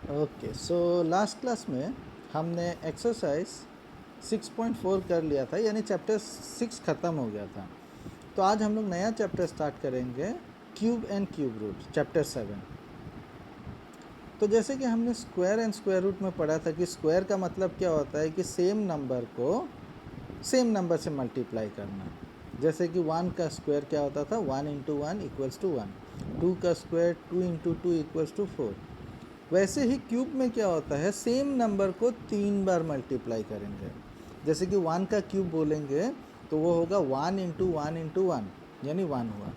Okay, so last class में हमने exercise 6.4 कर लिया था, यानी चैप्टर 6 ख़त्म हो गया था। तो आज हम लोग नया चैप्टर स्टार्ट करेंगे, cube and cube root, chapter 7। तो जैसे कि हमने स्क्वायर एंड स्क्वायर रूट में पढ़ा था कि स्क्वायर का मतलब क्या होता है कि सेम नंबर को सेम नंबर से मल्टीप्लाई करना। जैसे कि 1 का स्क्वायर क्या होता था, 1 इंटू 1 इक्वल्स टू 1। 2 का स्क्वायर 2 इंटू 2 इक्वल्स टू 4। वैसे ही क्यूब में क्या होता है, सेम नंबर को 3 बार मल्टीप्लाई करेंगे। जैसे कि 1 का क्यूब बोलेंगे तो वो होगा 1 इंटू 1 इंटू 1, यानी 1 हुआ।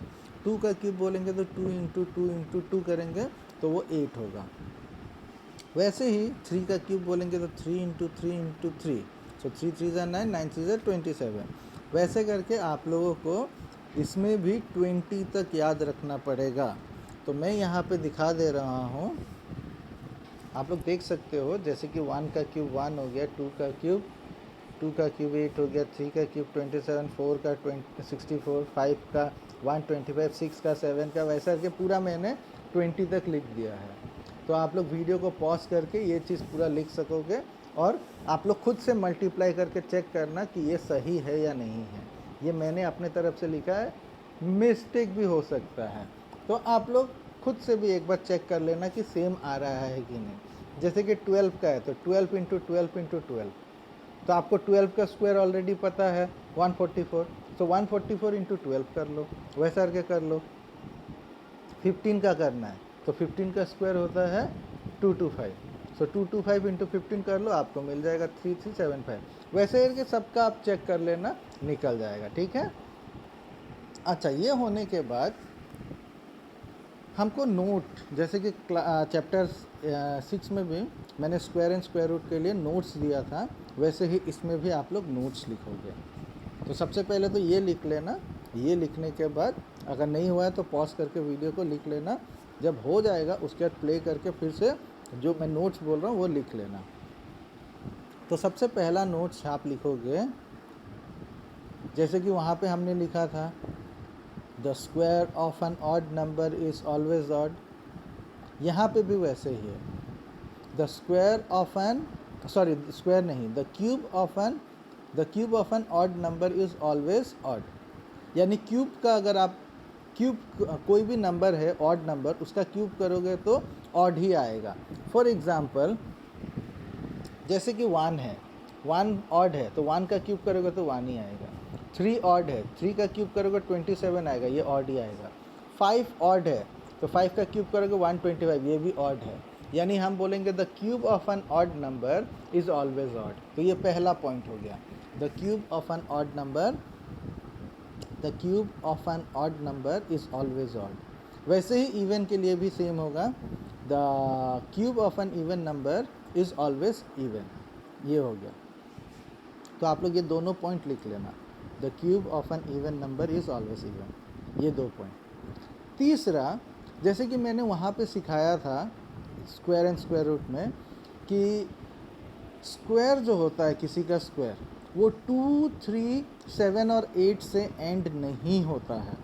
2 का क्यूब बोलेंगे तो 2 इंटू 2 इंटू 2 करेंगे तो वो 8 होगा। वैसे ही 3 का क्यूब बोलेंगे तो 3 इंटू 3 इंटू 3, सो 3 3 ज़ा 9, 9 3 ज़ा 27। वैसे करके आप लोगों को इसमें भी 20 तक याद रखना पड़ेगा। तो मैं यहाँ पे दिखा दे रहा हूँ, आप लोग देख सकते हो। जैसे कि 1 का क्यूब 1 हो गया, 2 का क्यूब 8 हो गया, 3 का क्यूब 27, 4 का 64, 5 का 125, 6 का 7 का, वैसा करके पूरा मैंने 20 तक लिख दिया है। तो आप लोग वीडियो को पॉज करके ये चीज़ पूरा लिख सकोगे, और आप लोग खुद से मल्टीप्लाई करके चेक करना कि ये सही है या नहीं है। ये मैंने अपने तरफ से लिखा है, मिस्टेक भी हो सकता है, तो आप लोग खुद से भी एक बार चेक कर लेना कि सेम आ रहा है कि नहीं। जैसे कि 12 का है तो 12 इंटू 12 इंटू 12, तो आपको 12 का स्क्वायर ऑलरेडी पता है 144, तो 144 इंटू 12 कर लो, वैसा करके कर लो। 15 का करना है तो 15 का स्क्वायर होता है 225, सो 225 इंटू 15 कर लो, आपको मिल जाएगा 3375। वैसे करके सबका आप चेक कर लेना, निकल जाएगा, ठीक है। अच्छा, ये होने के बाद हमको नोट, जैसे कि चैप्टर 6 में भी मैंने स्क्वायर एंड स्क्वायर रूट के लिए नोट्स दिया था, वैसे ही इसमें भी आप लोग नोट्स लिखोगे। तो सबसे पहले तो ये लिख लेना। ये लिखने के बाद अगर नहीं हुआ है तो पॉज करके वीडियो को लिख लेना। जब हो जाएगा उसके बाद प्ले करके फिर से जो मैं नोट्स बोल रहा हूँ वो लिख लेना। तो सबसे पहला नोट्स आप लिखोगे, जैसे कि वहाँ पे हमने लिखा था the square of an odd number is always odd. यहाँ पे भी वैसे ही है, the square of an, sorry square नहीं, the cube of an odd number is always odd. यानी क्यूब का, अगर आप क्यूब कोई भी नंबर है ऑड नंबर, उसका क्यूब करोगे तो ऑड ही आएगा। फॉर एग्ज़ाम्पल, जैसे कि 1 है, 1 ऑड है तो 1 का क्यूब करोगे तो 1 ही आएगा। 3 ऑड है, 3 का क्यूब करोगे 27 आएगा, ये ऑड ही आएगा। 5 ऑड है तो 5 का क्यूब करोगे 125, ये भी ऑड है। यानी हम बोलेंगे the cube of an odd number is always odd. तो ये पहला पॉइंट हो गया, the cube of an odd number, the cube of an odd number is always odd. वैसे ही इवन के लिए भी सेम होगा, the cube of an even number is always even. ये हो गया। तो आप लोग ये दोनों पॉइंट लिख लेना, the cube of an even number is always even, ये 2 पॉइंट। तीसरा, जैसे कि मैंने वहाँ पे सिखाया था स्क्वायर एंड स्क्वायर रूट में, कि स्क्वायर जो होता है किसी का स्क्वायर, वो 2, 3, 7 और 8 से एंड नहीं होता है।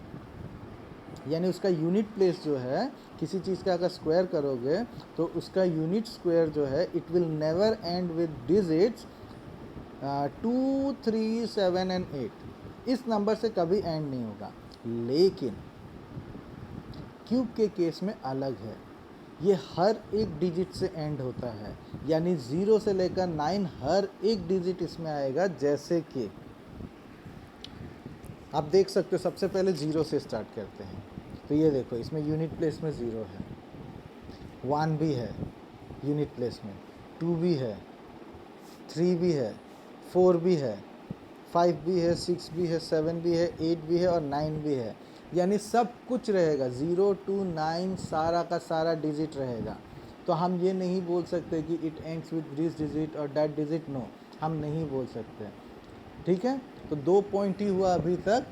यानी उसका यूनिट प्लेस जो है, किसी चीज़ का अगर स्क्वायर करोगे तो उसका यूनिट स्क्वायर जो है, it will never and with digits 2, 3, 7 and 8। इस नंबर से कभी एंड नहीं होगा। लेकिन क्यूब के केस में अलग है, ये हर एक डिजिट से एंड होता है, यानी 0 से लेकर 9 हर एक डिजिट इसमें आएगा। जैसे कि आप देख सकते हो, सबसे पहले 0 से स्टार्ट करते हैं, तो ये देखो इसमें यूनिट प्लेस में 0 है, 1 भी है यूनिट प्लेस में, 2 भी है, 3 भी है, 4 भी है, 5 भी है, 6 भी है, 7 भी है, 8 भी है और 9 भी है। यानी सब कुछ रहेगा, 0 to 9 सारा का सारा डिजिट रहेगा। तो हम ये नहीं बोल सकते कि it ends with this digit और दैट डिजिट, नो, हम नहीं बोल सकते, ठीक है। तो 2 पॉइंट ही हुआ अभी तक।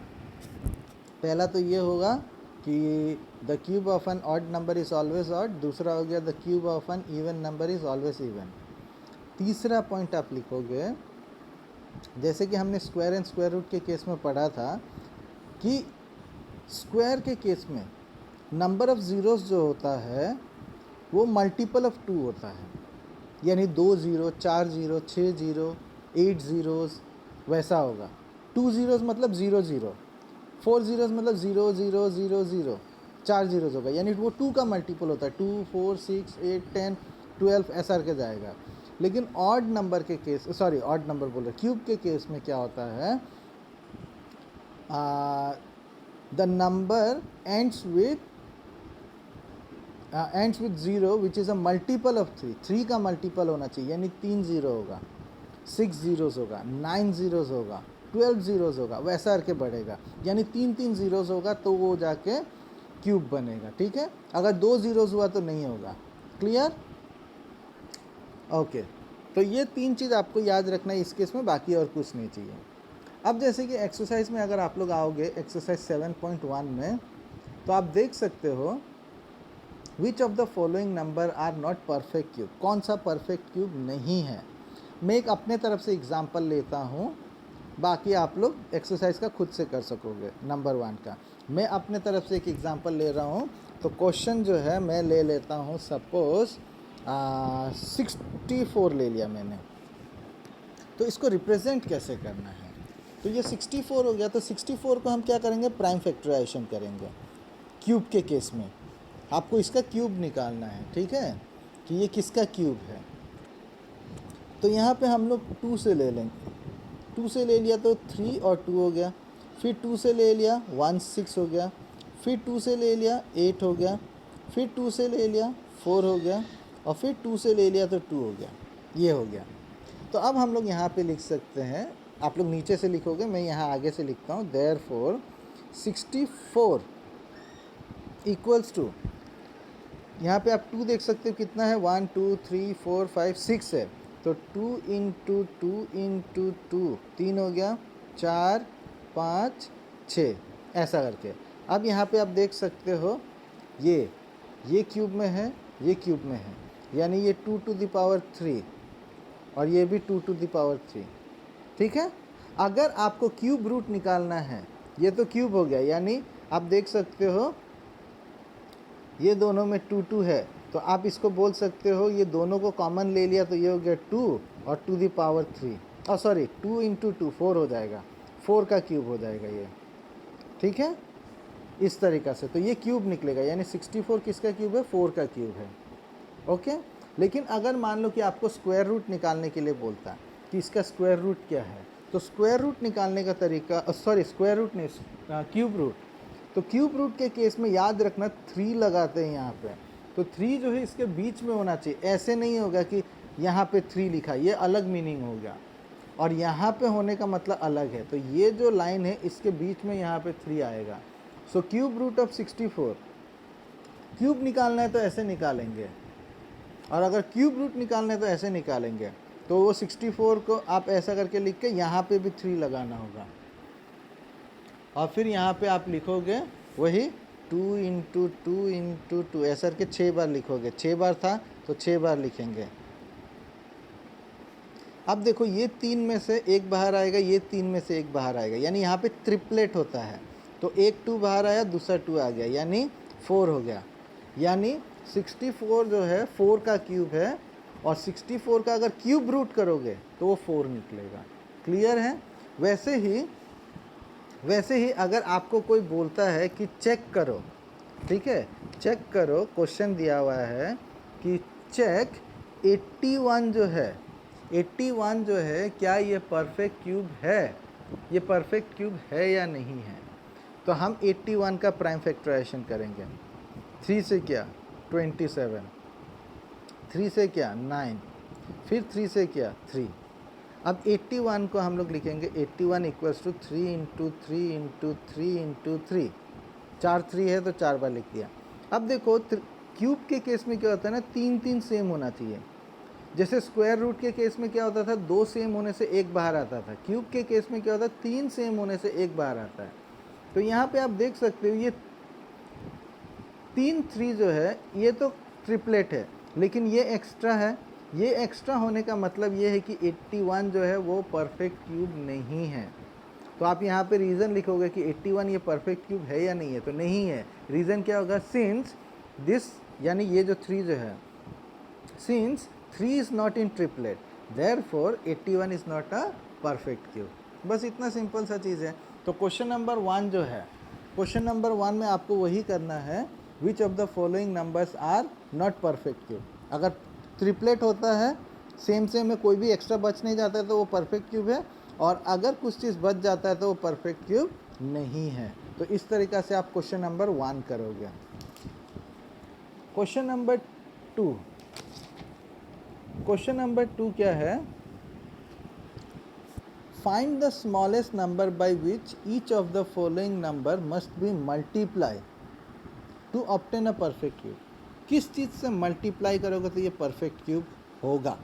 पहला तो ये होगा कि the cube of an odd number is always odd. दूसरा हो गया the cube of an even number is always even. तीसरा पॉइंट आप लिखोगे, जैसे कि हमने स्क्वायर एंड स्क्वायर रूट के केस में पढ़ा था, कि स्क्वायर के केस में नंबर ऑफ़ ज़ीरोज़ जो होता है वो मल्टीपल ऑफ 2 होता है, यानी 2 ज़ीरो, 4 ज़ीरो, 6 ज़ीरो, 8 ज़ीरोज़ वैसा होगा। 2 ज़ीरोज़ मतलब 0 0, 4 ज़ीरोज़ मतलब 0 0 0 0, 4 ज़ीरोज़ होगा, यानी वो 2 का मल्टीपल होता है। 2 4 6 8 10 12 ऐसा करके जाएगा। लेकिन ऑड नंबर के केस, सॉरी ऑड नंबर बोल रहे, क्यूब के केस में क्या होता है, the number ends with 0 which is a multiple of 3। 3 का मल्टीपल होना चाहिए, यानी 3 ज़ीरो होगा, 6 ज़ीरोज़ होगा, 9 ज़ीरोज़ होगा, 12 ज़ीरोज़ होगा, वैसा करके बढ़ेगा। यानी 3 ज़ीरोज़ होगा तो वो जाके क्यूब बनेगा। ठीक है, अगर 2 ज़ीरोज़ हुआ तो नहीं होगा। क्लियर? ओके, तो ये 3 चीज़ आपको याद रखना है इस केस में, बाकी और कुछ नहीं चाहिए। अब जैसे कि एक्सरसाइज में अगर आप लोग आओगे एक्सरसाइज 7.1 में, तो आप देख सकते हो which of the following number are not perfect cube. कौन सा परफेक्ट क्यूब नहीं है। मैं एक अपने तरफ से एग्जांपल लेता हूँ, बाकी आप लोग एक्सरसाइज का खुद से कर सकोगे। नंबर 1 का मैं अपने तरफ से एक एग्जांपल ले रहा हूँ। तो क्वेश्चन जो है मैं ले लेता हूँ, सपोज 64 ले लिया मैंने। तो इसको रिप्रेजेंट कैसे करना है, तो ये 64 हो गया, तो 64 को हम क्या करेंगे, प्राइम फैक्टराइजेशन करेंगे। क्यूब के केस में आपको इसका क्यूब निकालना है, ठीक है, कि ये किसका क्यूब है। तो यहाँ पे हम लोग 2 से ले लेंगे, 2 से ले लिया तो 3 और 2 हो गया, फिर 2 से ले लिया 1 6 हो गया, फिर 2 से ले लिया 8 हो गया, फिर 2 से ले लिया 4 हो गया, और फिर 2 से ले लिया तो 2 हो गया, ये हो गया। तो अब हम लोग यहाँ पे लिख सकते हैं, आप लोग नीचे से लिखोगे, मैं यहाँ आगे से लिखता हूँ, देयरफॉर 64 इक्वल्स टू, यहाँ पे आप 2 देख सकते हो कितना है, 1 2 3 4 5 6 है, तो 2 इंटू 2 इंटू 2 3 हो गया, 4 5 6 ऐसा करके। अब यहाँ पे आप देख सकते हो ये क्यूब में है, ये क्यूब में है, यानी ये 2 टू द पावर 3 और ये भी 2 टू द पावर 3। ठीक है, अगर आपको क्यूब रूट निकालना है, ये तो क्यूब हो गया, यानी आप देख सकते हो ये दोनों में 2 2 है, तो आप इसको बोल सकते हो, ये दोनों को कॉमन ले लिया तो ये हो गया 2 और टू द पावर 3, और सॉरी 2 इंटू 2 4 हो जाएगा, 4 का क्यूब हो जाएगा ये। ठीक है, इस तरीक़ा से तो ये क्यूब निकलेगा, यानी 64 किसका क्यूब है, 4 का क्यूब है। ओके, लेकिन अगर मान लो कि आपको स्क्वायर रूट निकालने के लिए बोलता है कि इसका स्क्वायर रूट क्या है, तो स्क्वायर रूट निकालने का तरीका, सॉरी स्क्वायर रूट नहीं, क्यूब रूट। तो क्यूब रूट के केस में याद रखना 3 लगाते हैं यहाँ पे, तो 3 जो है इसके बीच में होना चाहिए, ऐसे नहीं होगा कि यहाँ पे 3 लिखा, ये अलग मीनिंग हो गया, और यहाँ पे होने का मतलब अलग है। तो ये जो लाइन है इसके बीच में यहाँ पे 3 आएगा। So cube root of 64, cube निकालना है तो ऐसे निकालेंगे, और अगर क्यूब रूट निकालना है तो ऐसे निकालेंगे। तो वो 64 को आप ऐसा करके लिख के यहाँ पे भी 3 लगाना होगा, और फिर यहाँ पे आप लिखोगे वही 2 इंटू 2 इंटू 2 ऐसा करके 6 बार लिखोगे, 6 बार था तो 6 बार लिखेंगे। अब देखो ये 3 में से एक बाहर आएगा, ये 3 में से एक बाहर आएगा, यानी यहाँ पे ट्रिपलेट होता है, तो एक 2 बाहर आया, दूसरा 2 आ गया, यानी 4 हो गया। यानी 64 जो है 4 का क्यूब है, और 64 का अगर क्यूब रूट करोगे तो वो 4 निकलेगा। क्लियर है? वैसे ही अगर आपको कोई बोलता है कि चेक करो, ठीक है, चेक करो, क्वेश्चन दिया हुआ है कि चेक 81 जो है, 81 जो है क्या ये परफेक्ट क्यूब है, ये परफेक्ट क्यूब है या नहीं है। तो हम 81 का प्राइम फैक्टराइजेशन करेंगे। 3 से क्या 27, 3 से क्या 9, फिर 3 से क्या 3। अब 81 को हम लोग लिखेंगे 81 equals to 3 into 3 into 3 into 3, 4 3 है तो 4 बार लिख दिया। अब देखो क्यूब के केस में क्या होता है ना, 3 3 सेम होना चाहिए। जैसे स्क्वायर रूट के केस में क्या होता था, 2 सेम होने से एक बाहर आता था, क्यूब के केस में क्या होता है 3 सेम होने से एक बाहर आता है। तो यहाँ पे आप देख सकते हो ये 3 3 जो है ये तो ट्रिपलेट है, लेकिन ये एक्स्ट्रा है। ये एक्स्ट्रा होने का मतलब ये है कि 81 जो है वो परफेक्ट क्यूब नहीं है। तो आप यहाँ पे रीज़न लिखोगे कि 81 ये परफेक्ट क्यूब है या नहीं है, तो नहीं है। रीज़न क्या होगा, सिंस दिस यानी ये जो 3 जो है, since 3 is not in triplet therefore 81 is not a perfect cube. बस इतना सिंपल सा चीज़ है। तो क्वेश्चन नंबर 1 जो है, क्वेश्चन नंबर 1 में आपको वही करना है, which of the following numbers are not perfect cube. अगर ट्रिपलेट होता है सेम में कोई भी एक्स्ट्रा बच नहीं जाता है तो वो परफेक्ट क्यूब है, और अगर कुछ चीज़ बच जाता है तो वो परफेक्ट क्यूब नहीं है। तो इस तरीक़ा से आप क्वेश्चन नंबर 1 करोगे। क्वेश्चन नंबर 2, क्वेश्चन नंबर 2 क्या है, find the smallest number by which each of the following number must B multiply two obtain a perfect cube. किस चीज़ से मल्टीप्लाई करोगे तो ये परफेक्ट क्यूब होगा।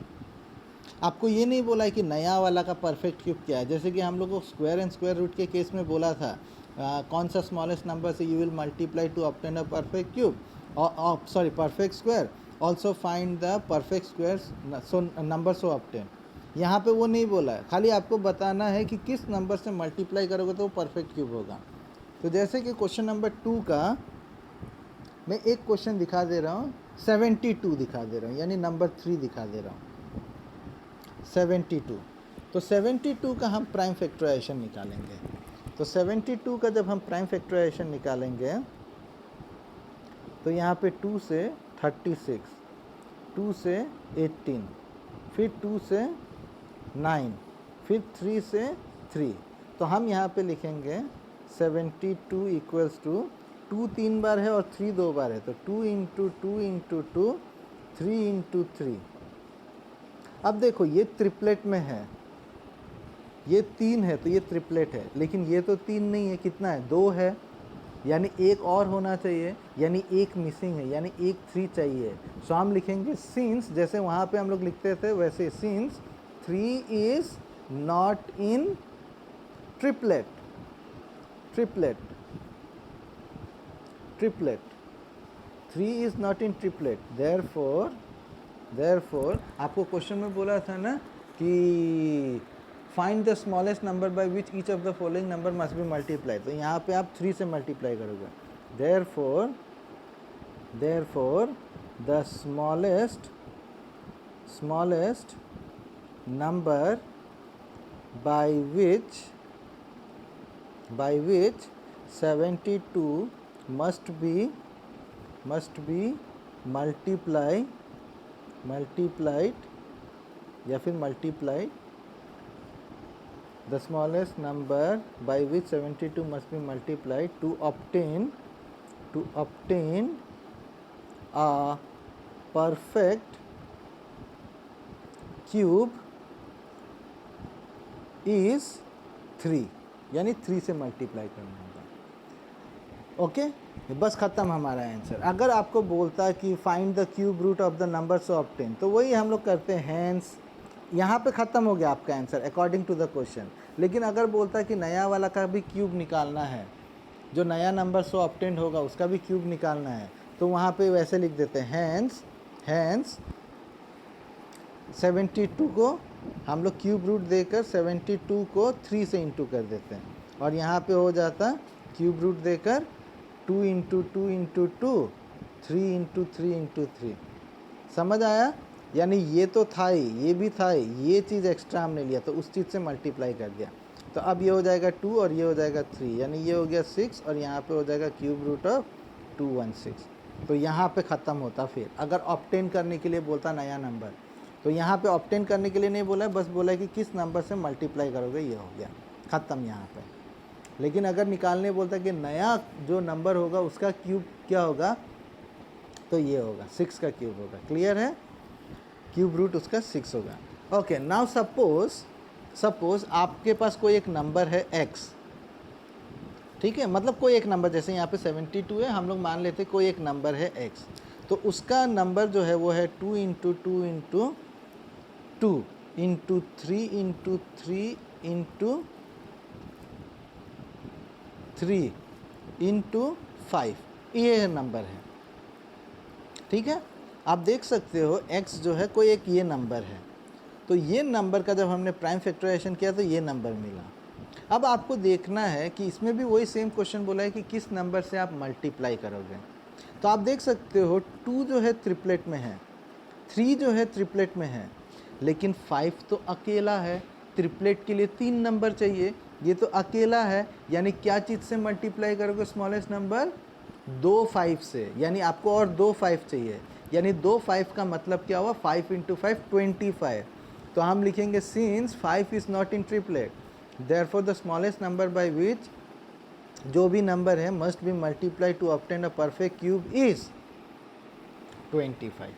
आपको ये नहीं बोला है कि नया वाला का परफेक्ट क्यूब क्या है। जैसे कि हम लोग को स्क्वायर एंड स्क्वायर रूट के केस में बोला था, कौन सा स्मॉलेस्ट नंबर से you will multiply two obtain a perfect cube, sorry perfect square, also find the perfect square so number so obtain. यहाँ पे वो नहीं बोला है, खाली आपको बताना है कि किस नंबर से मल्टीप्लाई करोगे तो वो परफेक्ट क्यूब होगा। तो जैसे कि क्वेश्चन नंबर 2 का मैं एक क्वेश्चन दिखा दे रहा हूँ, 72 दिखा दे रहा हूँ, यानी नंबर 3 दिखा दे रहा हूँ 72। तो 72 का हम प्राइम फैक्टराइजेशन निकालेंगे। तो 72 का जब हम प्राइम फैक्टराइजेशन निकालेंगे तो यहाँ पे 2 से 36, 2 से 18, फिर 2 से 9, फिर 3 से 3। तो हम यहाँ पे लिखेंगे 72 इक्वल्स टू 2 3 बार है और 3 2 बार है, तो 2 इंटू 2 इंटू 2, 3 इंटू 3। अब देखो ये ट्रिपलेट में है, ये 3 है तो ये ट्रिपलेट है, लेकिन ये तो 3 नहीं है, कितना है 2 है, यानी एक और होना चाहिए, यानी एक मिसिंग है, यानी एक 3 चाहिए। सो हम लिखेंगे सिंस, जैसे वहाँ पे हम लोग लिखते थे वैसे, since 3 is not in triplet, triplet, triplet, 3 is not in triplet, therefore आपको क्वेश्चन में बोला था ना कि find the smallest number by which each of the following number must B multiply. तो यहाँ पे आप 3 से मल्टीप्लाई करोगे। Therefore the smallest number by which 72 must B multiplied या फिर multiplied, the smallest number by which 72 must be multiplied to obtain a perfect cube is 3, यानी 3 से मल्टीप्लाई करना होगा। ओके, बस ख़त्म हमारा आंसर। अगर आपको बोलता है कि find the cube root of the number so obtain, तो वही हम लोग करते हैं, हैंस यहाँ पे ख़त्म हो गया आपका answer according to the question. लेकिन अगर बोलता है कि नया वाला का भी क्यूब निकालना है, जो नया नंबर सो ऑब्टेंड होगा उसका भी क्यूब निकालना है, तो वहाँ पे वैसे लिख देते हैं, हैंस 72 को हम लोग क्यूब रूट देकर 72 को 3 से इंटू कर देते हैं, और यहाँ पे हो जाता क्यूब रूट देकर 2 इंटू 2 इंटू 2, 3 इंटू 3 इंटू 3। समझ आया? यानी ये तो था ही, ये भी था ही, ये चीज़ एक्स्ट्रा हमने लिया तो उस चीज़ से मल्टीप्लाई कर दिया। तो अब ये हो जाएगा 2 और ये हो जाएगा 3, यानी ये हो गया 6 और यहाँ पे हो जाएगा क्यूब रूट ऑफ 216। तो यहाँ पे ख़त्म होता। फिर अगर ऑब्टेन करने के लिए बोलता नया नंबर, तो यहाँ पे ऑब्टेन करने के लिए नहीं बोला है, बस बोला है कि किस नंबर से मल्टीप्लाई करोगे, ये हो गया ख़त्म यहाँ पे। लेकिन अगर निकालने बोलता कि नया जो नंबर होगा उसका क्यूब क्या होगा, तो ये होगा 6 का क्यूब होगा। क्लियर है? क्यूब रूट उसका 6 होगा। ओके, नाउ सपोज आपके पास कोई एक नंबर है x, ठीक है, मतलब कोई एक नंबर, जैसे यहाँ पे 72 है, हम लोग मान लेते कोई एक नंबर है x, तो उसका नंबर जो है वो है 2 into 2 into 2 into 3 into 3 into 3 into 5, ये नंबर है। ठीक है, आप देख सकते हो x जो है कोई एक ये नंबर है, तो ये नंबर का जब हमने प्राइम फैक्टराइजेशन किया तो ये नंबर मिला। अब आपको देखना है कि इसमें भी वही सेम क्वेश्चन बोला है कि किस नंबर से आप मल्टीप्लाई करोगे। तो आप देख सकते हो 2 जो है ट्रिपलेट में है, 3 जो है ट्रिपलेट में है, लेकिन 5 तो अकेला है। ट्रिपलेट के लिए 3 नंबर चाहिए, ये तो अकेला है, यानी क्या चीज़ से मल्टीप्लाई करोगे स्मॉलेस्ट नंबर? 2 5 से, यानी आपको और 2 5 चाहिए, यानी 2 5 का मतलब क्या हुआ? 5 इंटू 5 25। तो हम लिखेंगे since 5 is not in triplet, therefore the smallest number by विच, जो भी नंबर है, must be multiply two obtain a perfect cube is 25।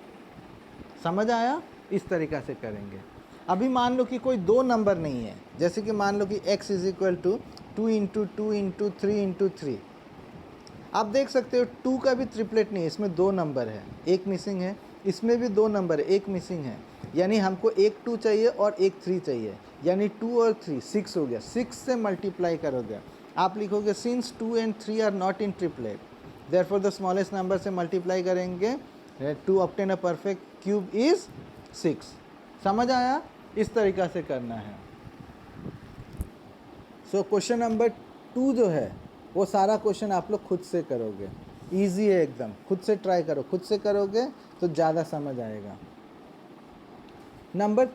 समझ आया? इस तरीक़ा से करेंगे। अभी मान लो कि कोई 2 नंबर नहीं है, जैसे कि मान लो कि x is equal to 2 into 2 into 3 into 3। आप देख सकते हो 2 का भी ट्रिपलेट नहीं है, इसमें 2 नंबर है, एक मिसिंग है, इसमें भी 2 नंबर है, एक मिसिंग है, यानी हमको एक 2 चाहिए और एक 3 चाहिए, यानी 2 और 3 6 हो गया। 6 से मल्टीप्लाई करोगे, आप लिखोगे since 2 and 3 are not in triplet, therefore the smallest number से मल्टीप्लाई करेंगे to obtain a perfect cube is 6। समझ आया? इस तरीक़ा से करना है। सो क्वेश्चन नंबर 2 जो है वो सारा क्वेश्चन आप लोग खुद से करोगे, इजी है एकदम, खुद से ट्राई करो, खुद से करोगे तो ज़्यादा समझ आएगा। नंबर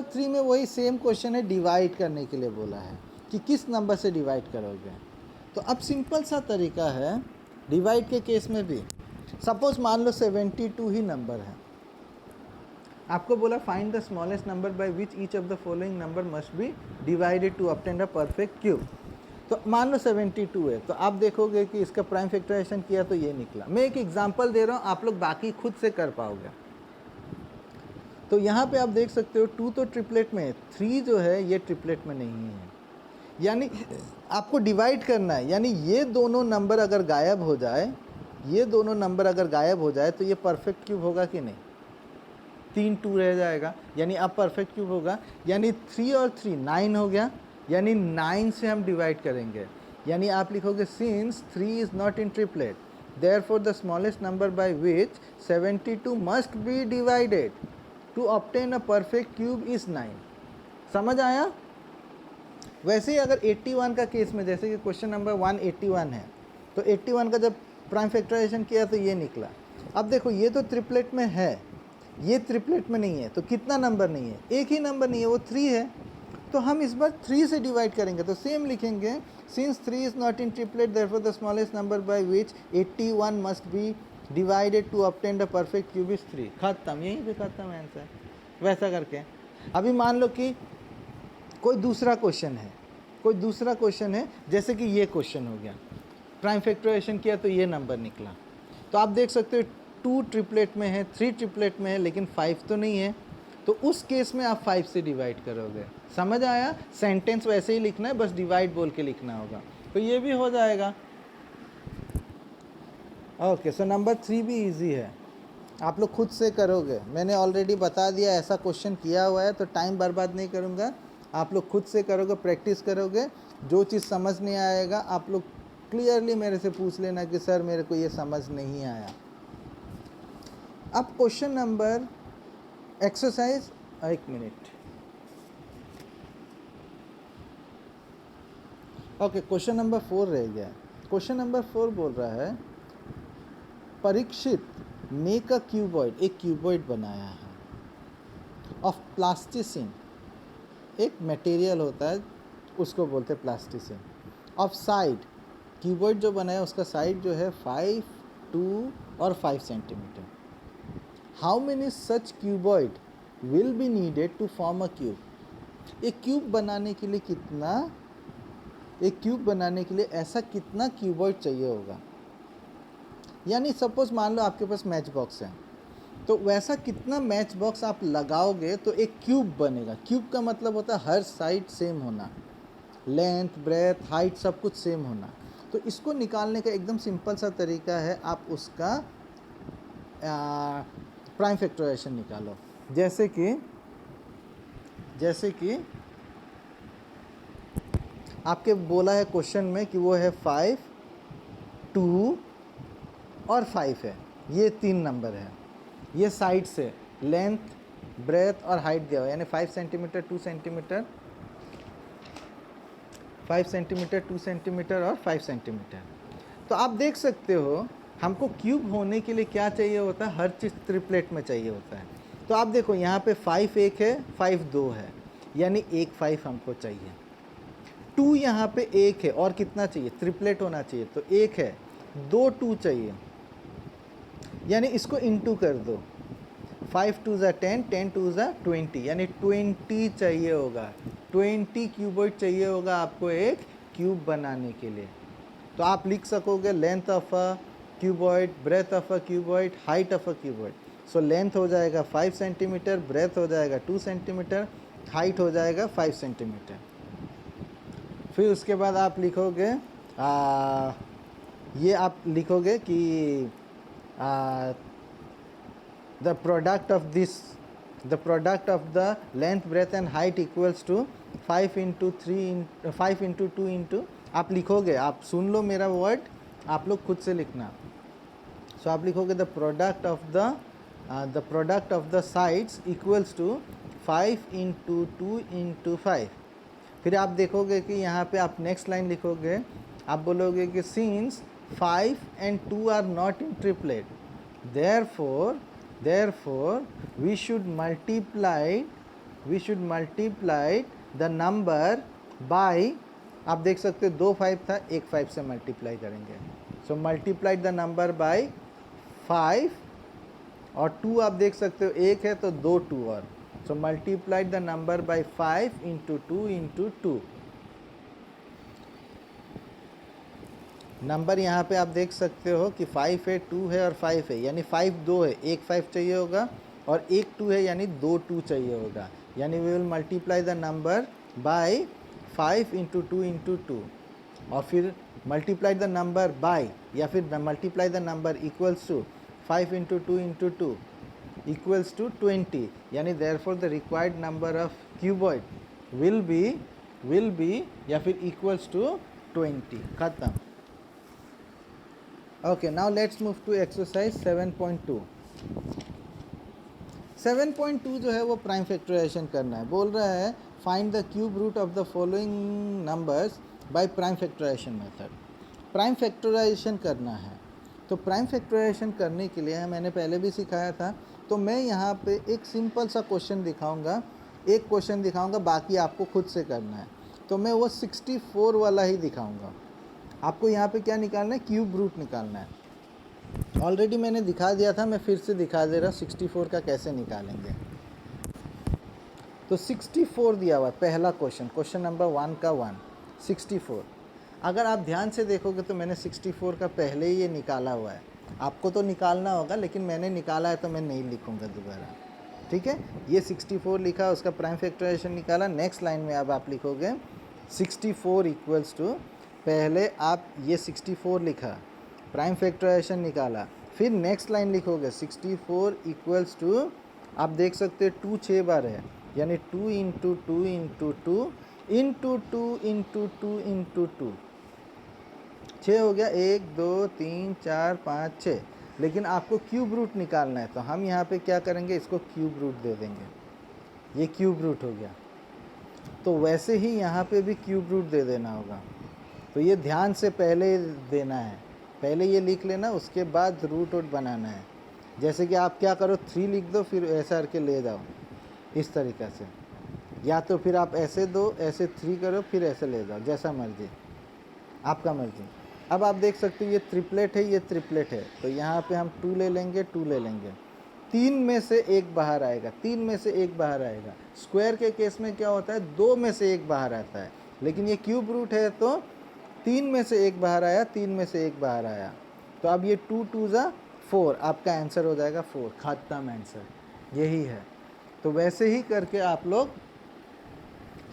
3 में वही सेम क्वेश्चन है, डिवाइड करने के लिए बोला है कि किस नंबर से डिवाइड करोगे। तो अब सिंपल सा तरीका है डिवाइड के केस में भी। सपोज मान लो 72 ही नंबर है, आपको बोला find the smallest number by which each of the following number must be divided to obtain a perfect cube. तो मान लो 72 है, तो आप देखोगे कि इसका प्राइम फैक्टराइजेशन किया तो ये निकला। मैं एक एग्जांपल दे रहा हूँ, आप लोग बाकी खुद से कर पाओगे। तो यहाँ पे आप देख सकते हो 2 तो ट्रिपलेट में है, 3 जो है ये ट्रिपलेट में नहीं है, यानी आपको डिवाइड करना है, यानी ये दोनों नंबर अगर गायब हो जाए, ये दोनों नंबर अगर गायब हो जाए तो ये परफेक्ट क्यूब होगा कि नहीं? 3 2 रह जाएगा, यानी अब परफेक्ट क्यूब होगा, यानी 3 और 3 9 हो गया, यानी 9 से हम डिवाइड करेंगे, यानी आप लिखोगे since 3 is not in triplet, therefore the smallest number by which 72 must be divided to obtain a perfect cube is 9। समझ आया? वैसे ही अगर 81 का केस में, जैसे कि क्वेश्चन नंबर 181 है, तो 81 का जब प्राइम फैक्टराइजेशन किया तो ये निकला। अब देखो ये तो ट्रिपलेट में है, ये ट्रिपलेट में नहीं है, तो कितना नंबर नहीं है? एक ही नंबर नहीं है, वो 3 है, तो हम इस बार 3 से डिवाइड करेंगे। तो सेम लिखेंगे since 3 is not in triplet, therefore the smallest number by which 81 must be divided to obtain the perfect cube is 3। खत्म, यहीं पे खत्म आंसर। वैसा करके अभी मान लो कि कोई दूसरा क्वेश्चन है, कोई दूसरा क्वेश्चन है, जैसे कि ये क्वेश्चन हो गया, प्राइम फैक्टराइजेशन किया तो ये नंबर निकला। तो आप देख सकते हो 2 ट्रिपलेट में है, 3 ट्रिपलेट में है, लेकिन 5 तो नहीं है, तो उस केस में आप 5 से डिवाइड करोगे। समझ आया? सेंटेंस वैसे ही लिखना है, बस डिवाइड बोल के लिखना होगा, तो ये भी हो जाएगा। ओके, सो नंबर 3 भी इजी है, आप लोग खुद से करोगे, मैंने ऑलरेडी बता दिया, ऐसा क्वेश्चन किया हुआ है, तो टाइम बर्बाद नहीं करूँगा, आप लोग खुद से करोगे, प्रैक्टिस करोगे। जो चीज़ समझ नहीं आएगा आप लोग क्लियरली मेरे से पूछ लेना कि सर मेरे को ये समझ नहीं आया। अब क्वेश्चन नंबर एक्सरसाइज, एक मिनट, ओके, क्वेश्चन नंबर 4 रह गया। क्वेश्चन नंबर 4 बोल रहा है परीक्षित मेक अ क्यूबॉइड, एक क्यूबॉइड बनाया है ऑफ प्लास्टिसिन, एक मटेरियल होता है उसको बोलते हैं प्लास्टिसिन, ऑफ साइड, क्यूबॉइड जो बनाया उसका साइड जो है 5 2 और 5 centimetre. How many such cuboid will be needed to form a cube. एक क्यूब बनाने के लिए कितना, एक क्यूब बनाने के लिए ऐसा कितना क्यूबॉइड चाहिए होगा, यानी सपोज मान लो आपके पास मैच बॉक्स है, तो वैसा कितना मैच बॉक्स आप लगाओगे तो एक क्यूब बनेगा। क्यूब का मतलब होता है हर साइड सेम होना, लेंथ ब्रेथ हाइट सब कुछ सेम होना। तो इसको निकालने का एकदम सिंपल सा तरीका है, आप उसका प्राइम फैक्टराइजेशन निकालो। जैसे कि आपके बोला है क्वेश्चन में कि वो है 5 2 और 5 है, ये 3 नंबर है, ये साइड से लेंथ ब्रेथ और हाइट दिया हुआ है, यानी 5 सेंटीमीटर 2 सेंटीमीटर 5 सेंटीमीटर 2 सेंटीमीटर और 5 सेंटीमीटर। तो आप देख सकते हो हमको क्यूब होने के लिए क्या चाहिए होता है, हर चीज़ ट्रिपलेट में चाहिए होता है। तो आप देखो यहाँ पे 5 एक है, 5 दो है, यानी एक 5 हमको चाहिए। 2 यहाँ पे एक है, और कितना चाहिए, ट्रिपलेट होना चाहिए, तो एक है, 2 2 चाहिए, यानी इसको इनटू कर दो, 5 2 ज़ा 10, 10 2 ज़ा 20, यानी 20 चाहिए होगा, 20 क्यूबॉइड चाहिए होगा आपको एक क्यूब बनाने के लिए। तो आप लिख सकोगे length of a cuboid, breadth of a cuboid, height of a cuboid. So length हो जाएगा 5 सेंटीमीटर, ब्रेथ हो जाएगा 2 सेंटीमीटर, हाइट हो जाएगा 5 सेंटीमीटर। फिर उसके बाद आप लिखोगे ये आप लिखोगे कि the product of the length, breadth and height equals to 5 into 2 into, आप लिखोगे, आप सुन लो मेरा वर्ड, आप लोग खुद से लिखना। सो आप लिखोगे the product of the sides equals to 5 into 2 into 5। फिर आप देखोगे कि यहाँ पे आप नेक्स्ट लाइन लिखोगे, आप बोलोगे कि since 5 and 2 are not in triplet, therefore we should multiply the number by, आप देख सकते हो 2 5 था, एक 5 से मल्टीप्लाई करेंगे। So multiply the number by 5, और 2 आप देख सकते हो एक है तो 2 2 और, so multiply the number by 5 into 2 into 2। Number यहाँ पे आप देख सकते हो कि 5 है, 2 है और 5 है, यानी 5 दो है, एक 5 चाहिए होगा, और एक 2 है, यानी 2 2 चाहिए होगा, यानी we will multiply the number by 5 into 2 into 2, और फिर मल्टीप्लाई द नंबर बाय, या फिर multiply the number equals to 5 into 2 into 2 equals to 20, यानी therefore the required number of cuboid will be या फिर इक्वल्स टू 20। खत्म। Okay, now let's move to exercise 7.2। 7.2 जो है वो प्राइम फैक्टराइजेशन करना है। बोल रहा है find the cube root of the following numbers by prime factorisation method. Prime factorisation करना है, तो प्राइम फैक्टराइजेशन करने के लिए मैंने पहले भी सिखाया था, तो मैं यहाँ पे एक सिंपल सा क्वेश्चन दिखाऊंगा, एक क्वेश्चन दिखाऊंगा, बाकी आपको खुद से करना है। तो मैं वो 64 वाला ही दिखाऊंगा। आपको यहाँ पे क्या निकालना है, क्यूब रूट निकालना है। ऑलरेडी मैंने दिखा दिया था, मैं फिर से दिखा दे रहा हूँ 64 का कैसे निकालेंगे। तो 64 दिया हुआ है, पहला क्वेश्चन नंबर 1 का 1 64। अगर आप ध्यान से देखोगे तो मैंने 64 का पहले ही ये निकाला हुआ है। आपको तो निकालना होगा, लेकिन मैंने निकाला है तो मैं नहीं लिखूँगा दोबारा, ठीक है। ये 64 लिखा, उसका प्राइम फैक्टराइजेशन निकाला। नेक्स्ट लाइन में अब आप लिखोगे 64 इक्वल्स टू, पहले आप ये 64 लिखा, प्राइम फैक्टराइजेशन निकाला, फिर नेक्स्ट लाइन लिखोगे 64 इक्वल्स टू, आप देख सकते हो 2 6 बार है, यानी 2 into 2 into 2 into 2 into 2 into 2, 6 हो गया, 1 2 3 4 5 6। लेकिन आपको क्यूब रूट निकालना है, तो हम यहाँ पे क्या करेंगे, इसको क्यूब रूट दे देंगे, ये क्यूब रूट हो गया। तो वैसे ही यहाँ पे भी क्यूब रूट दे देना होगा। तो ये ध्यान से पहले देना है, पहले ये लिख लेना, उसके बाद रूट वूट बनाना है। जैसे कि आप क्या करो, 3 लिख दो, फिर ऐसा करके ले जाओ, इस तरीक़े से, या तो फिर आप ऐसे दो, ऐसे 3 करो, फिर ऐसे ले जाओ, जैसा मर्जी, आपका मर्जी। अब आप देख सकते हो ये ट्रिपलेट है, ये ट्रिपलेट है, तो यहाँ पे हम 2 ले लेंगे, 2 ले लेंगे, 3 में से एक बाहर आएगा, 3 में से एक बाहर आएगा। स्क्वायर के केस में क्या होता है, 2 में से एक बाहर आता है, लेकिन ये क्यूब रूट है तो 3 में से एक बाहर आया, 3 में से एक बाहर आया। तो अब ये 2 2 ज़ा 4, आपका आंसर हो जाएगा 4। खत्म, आंसर यही है। तो वैसे ही करके आप लोग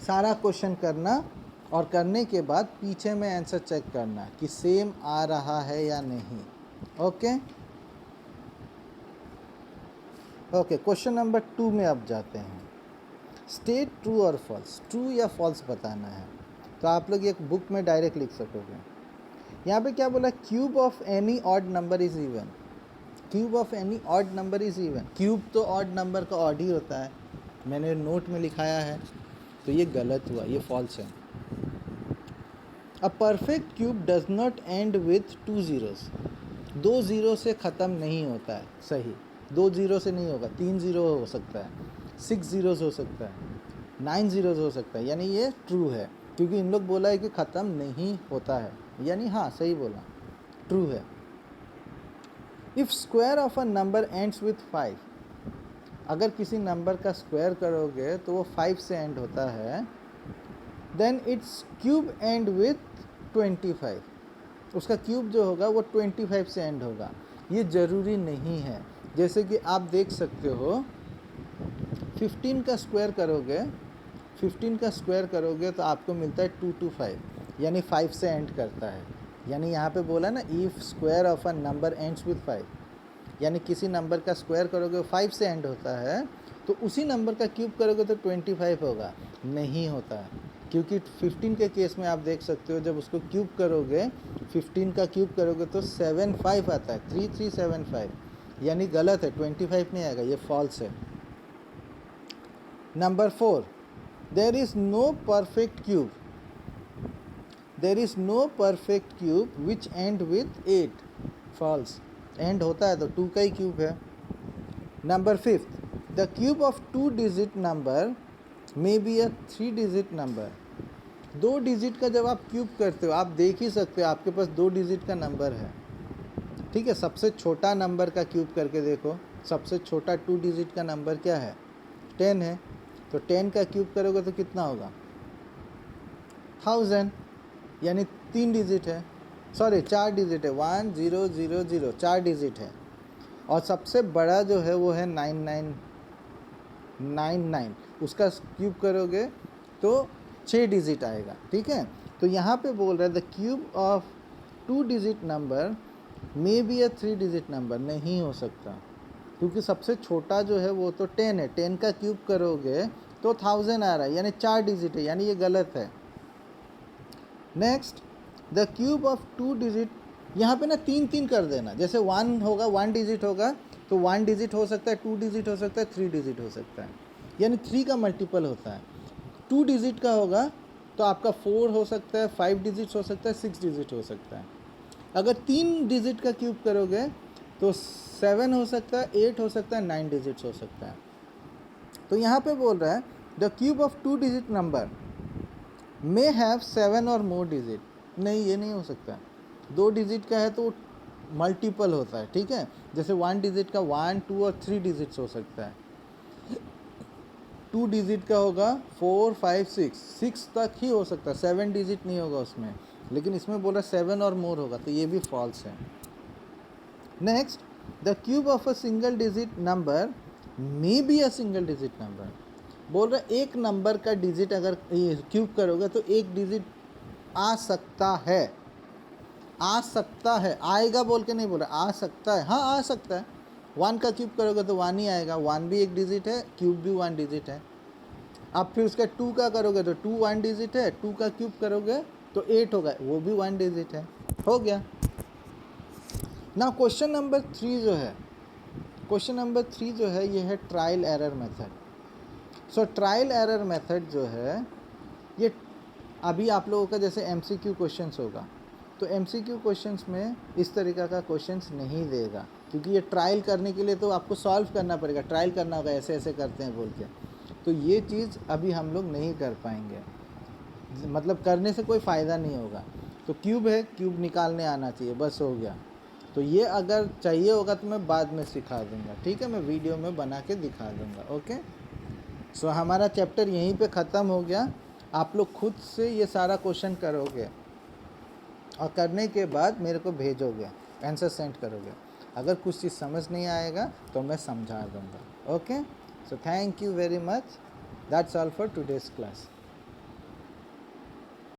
सारा क्वेश्चन करना, और करने के बाद पीछे में आंसर चेक करना कि सेम आ रहा है या नहीं। ओके ओके, क्वेश्चन नंबर 2 में अब जाते हैं। स्टेट ट्रू और फॉल्स, ट्रू या फॉल्स बताना है। तो आप लोग एक बुक में डायरेक्ट लिख सकोगे। यहाँ पे क्या बोला, cube of any odd number is even. Cube of any odd number is even. Cube तो ऑड नंबर का ऑड ही होता है, मैंने नोट में लिखाया है, तो ये गलत हुआ, ये फॉल्स है। अ perfect cube does not and with 2 zeros। 2 zero से ख़त्म नहीं होता है, सही। 2 ज़ीरो से नहीं होगा, 3 ज़ीरो हो सकता है, 6 ज़ीरोज़ हो सकता है, 9 ज़ीरोज़ हो सकता है, यानी ये ट्रू है, क्योंकि इन लोग बोला है कि ख़त्म नहीं होता है, यानी हाँ सही बोला, ट्रू है। If square of a number ends with 5, अगर किसी नंबर का स्क्वायर करोगे तो वो 5 से एंड होता है, then its cube end with 25, उसका क्यूब जो होगा वो 25 से एंड होगा। ये ज़रूरी नहीं है, जैसे कि आप देख सकते हो 15 का स्क्वायर करोगे, 15 का स्क्वायर करोगे तो आपको मिलता है 225, यानी 5 से एंड करता है। यानी यहाँ पे बोला ना if square of a number ends with 5, यानी किसी नंबर का स्क्वायर करोगे 5 से एंड होता है, तो उसी नंबर का क्यूब करोगे तो 25 होगा, नहीं होता है। क्योंकि 15 के केस में आप देख सकते हो जब उसको क्यूब करोगे, 15 का क्यूब करोगे तो 75 आता है, 3375, यानी गलत है, 25 नहीं आएगा, ये फॉल्स है। Number 4, there is no perfect cube, there is no perfect cube which end with 8, false. End होता है तो 2 का ही क्यूब है। Number 5, the cube of 2 digit number may be a 3 digit number, 2 digit का जब आप क्यूब करते हो, आप देख ही सकते हो आपके पास 2 डिजिट का नंबर है, ठीक है। सबसे छोटा नंबर का क्यूब करके देखो, सबसे छोटा 2 डिजिट का नंबर क्या है, 10 है, तो 10 का क्यूब करोगे तो कितना होगा, 1000, यानी 3 डिजिट है, सॉरी 4 डिजिट है, 1 0 0 0, 4 डिजिट है। और सबसे बड़ा जो है वो है 9999, उसका क्यूब करोगे तो 6 डिजिट आएगा, ठीक है। तो यहाँ पे बोल रहा है the cube of 2 digit number may be a 3 digit number, नहीं हो सकता, क्योंकि सबसे छोटा जो है वो तो 10 है, 10 का क्यूब करोगे तो 1000 आ रहा है, यानी 4 डिजिट है, यानी ये गलत है। Next, the cube of 2 digit, यहाँ पे ना 3 3 कर देना, जैसे 1 होगा 1 डिजिट होगा तो 1 डिजिट हो सकता है, 2 डिजिट हो सकता है, 3 डिजिट हो सकता है, यानी 3 का मल्टीपल होता है। 2 डिजिट का होगा तो आपका 4 हो सकता है, 5 डिजिट्स हो सकता है, 6 डिजिट हो सकता है। अगर 3 डिजिट का क्यूब करोगे तो 7 हो सकता है, 8 हो सकता है, 9 डिजिट्स हो सकता है। तो यहाँ पे बोल रहा है the cube of 2 digit number may have 7 और मोर डिजिट, नहीं ये नहीं हो सकता, 2 डिजिट का है तो मल्टीपल होता है, ठीक है। जैसे 1 डिजिट का 1 2 और 3 डिजिट्स हो सकता है, 2 डिजिट का होगा 4 5 6 तक ही हो सकता है, 7 डिजिट नहीं होगा उसमें, लेकिन इसमें बोला 7 और मोर होगा, तो ये भी फॉल्स है। Next, the cube of a single digit number may be a single digit number, बोल रहा एक नंबर का डिजिट अगर क्यूब करोगे तो एक डिजिट आ सकता है, आ सकता है, आएगा बोल के नहीं बोला, आ सकता है, हाँ आ सकता है। 1 का क्यूब करोगे तो 1 ही आएगा, 1 भी एक डिजिट है, क्यूब भी 1 डिजिट है। अब फिर उसका 2 का करोगे तो 2 1 डिजिट है, 2 का क्यूब करोगे तो 8 होगा, वो भी 1 डिजिट है, हो गया ना। क्वेश्चन नंबर 3 जो है, क्वेश्चन नंबर 3 जो है ये है ट्रायल एरर मेथड। सो ट्रायल एरर मेथड जो है ये अभी आप लोगों का जैसे MCQ क्वेश्चंस होगा, तो MCQ क्वेश्चंस में इस तरीक़ा का क्वेश्चंस नहीं देगा, क्योंकि ये ट्रायल करने के लिए तो आपको सॉल्व करना पड़ेगा, ट्रायल करना होगा, ऐसे ऐसे करते हैं बोल के, तो ये चीज़ अभी हम लोग नहीं कर पाएंगे, मतलब करने से कोई फ़ायदा नहीं होगा। तो क्यूब है, क्यूब निकालने आना चाहिए, बस हो गया। तो ये अगर चाहिए होगा तो मैं बाद में सिखा दूँगा, ठीक है, मैं वीडियो में बना के दिखा दूँगा, ओके। सो हमारा चैप्टर यहीं पे ख़त्म हो गया। आप लोग खुद से ये सारा क्वेश्चन करोगे और करने के बाद मेरे को भेजोगे, आंसर सेंड करोगे। अगर कुछ चीज़ समझ नहीं आएगा तो मैं समझा दूँगा, okay. So thank you very much, that's all for today's class.